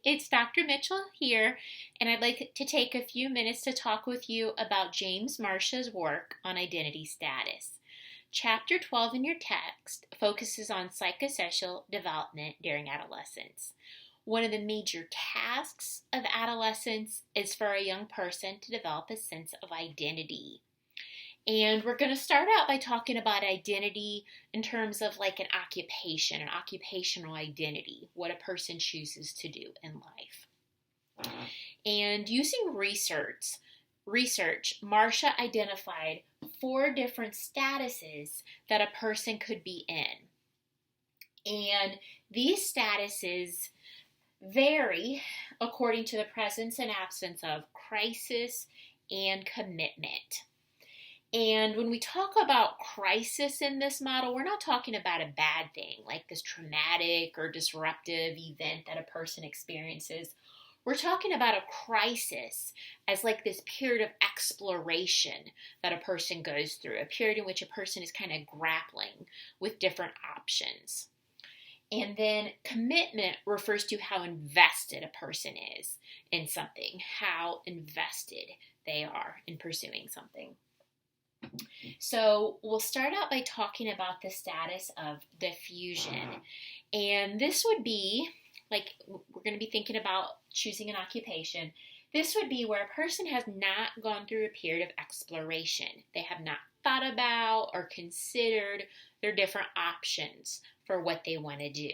it's Dr. Mitchell here, and I'd like to take a few minutes to talk with you about James Marsh's work on identity status. Chapter 12 in your text focuses on psychosocial development during adolescence. One of the major tasks of adolescence is for a young person to develop a sense of identity. And we're going to start out by talking about identity in terms of like an occupation, an occupational identity, what a person chooses to do in life. And using research, Marcia identified 4 different statuses that a person could be in. And these statuses vary according to the presence and absence of crisis and commitment. And when we talk about crisis in this model, we're not talking about a bad thing, like this traumatic or disruptive event that a person experiences. We're talking about a crisis as like this period of exploration that a person goes through, a period in which a person is kind of grappling with different options. And then commitment refers to how invested a person is in something, how invested they are in pursuing something. So we'll start out by talking about the status of diffusion. And this would be, like, we're going to be thinking about choosing an occupation. This would be where a person has not gone through a period of exploration. They have not thought about or considered their different options for what they want to do.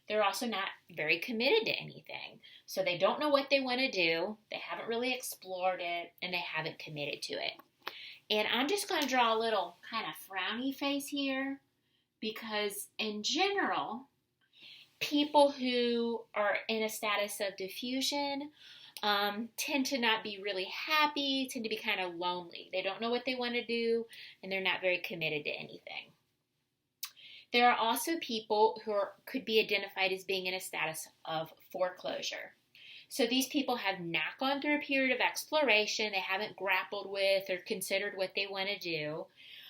They're also not very committed to anything. So they don't know what they want to do, they haven't really explored it, and they haven't committed to it. And I'm just going to draw a little kind of frowny face here because in general, people who are in a status of diffusion tend to not be really happy, tend to be kind of lonely. They don't know what they want to do, and they're not very committed to anything. There are also people who could be identified as being in a status of foreclosure. So these people have not gone through a period of exploration. They haven't grappled with or considered what they want to do,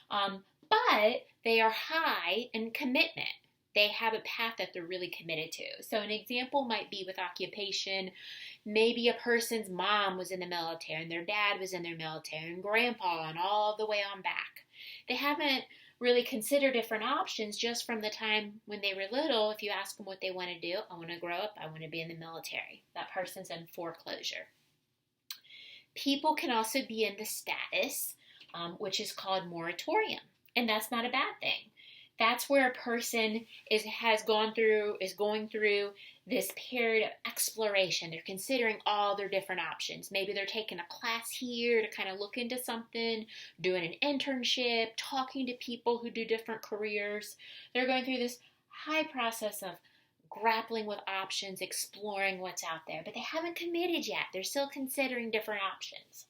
but they are high in commitment. They have a path that they're really committed to. So an example might be with occupation. Maybe a person's mom was in the military and their dad was in their military and grandpa and all the way on back. They haven't really consider different options just from the time when they were little. If you ask them what they want to do, I want to grow up, I want to be in the military. That person's in foreclosure. People can also be in the status, which is called moratorium, and that's not a bad thing. That's where a person is going through this period of exploration. They're considering all their different options. Maybe they're taking a class here to kind of look into something, doing an internship, talking to people who do different careers. They're going through this high process of grappling with options, exploring what's out there, but they haven't committed yet. They're still considering different options.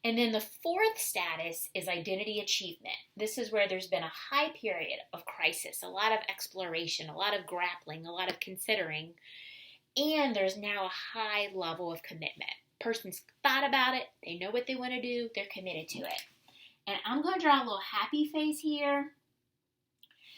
And then the 4th status is identity achievement. This is where there's been a high period of crisis, a lot of exploration, a lot of grappling, a lot of considering, and there's now a high level of commitment. Person's thought about it, they know what they want to do, they're committed to it. And I'm going to draw a little happy face here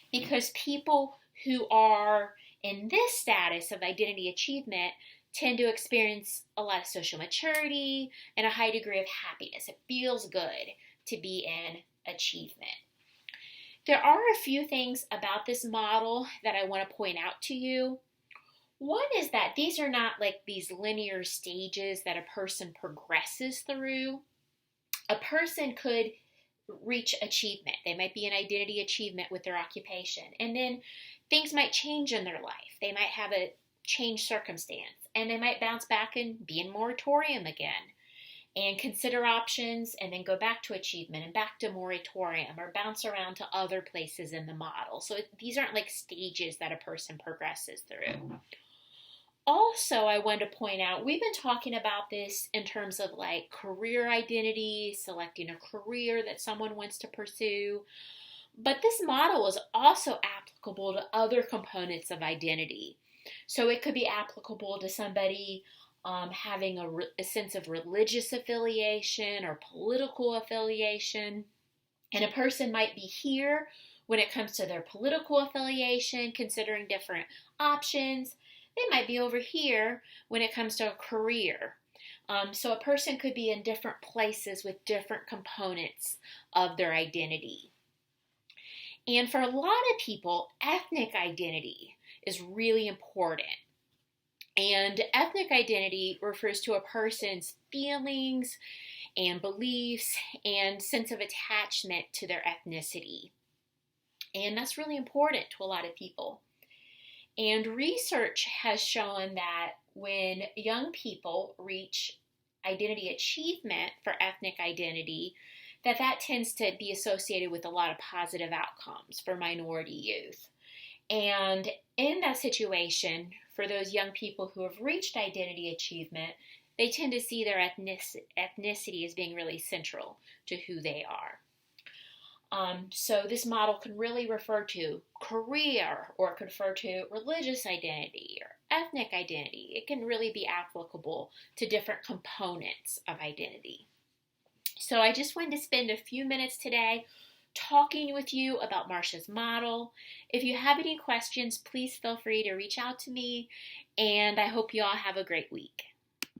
because people who are in this status of identity achievement tend to experience a lot of social maturity and a high degree of happiness. It feels good to be in achievement. There are a few things about this model that I want to point out to you. One is that these are not like these linear stages that a person progresses through. A person could reach achievement. They might be in identity achievement with their occupation, and then things might change in their life. They might have a change circumstance, and they might bounce back and be in moratorium again and consider options and then go back to achievement and back to moratorium or bounce around to other places in the model. So these aren't like stages that a person progresses through. Also, I wanted to point out, we've been talking about this in terms of like career identity, selecting a career that someone wants to pursue. But this model is also applicable to other components of identity. So it could be applicable to somebody having a sense of religious affiliation or political affiliation. And a person might be here when it comes to their political affiliation, considering different options. they might be over here when it comes to a career. So a person could be in different places with different components of their identity. And for a lot of people, ethnic identity is really important. And ethnic identity refers to a person's feelings and beliefs and sense of attachment to their ethnicity. And that's really important to a lot of people. And research has shown that when young people reach identity achievement for ethnic identity, that tends to be associated with a lot of positive outcomes for minority youth. And in that situation, for those young people who have reached identity achievement, they tend to see their ethnicity as being really central to who they are. So this model can really refer to career, or it could refer to religious identity or ethnic identity. It can really be applicable to different components of identity. So I just wanted to spend a few minutes today talking with you about Marsha's model. If you have any questions, please feel free to reach out to me, and I hope you all have a great week.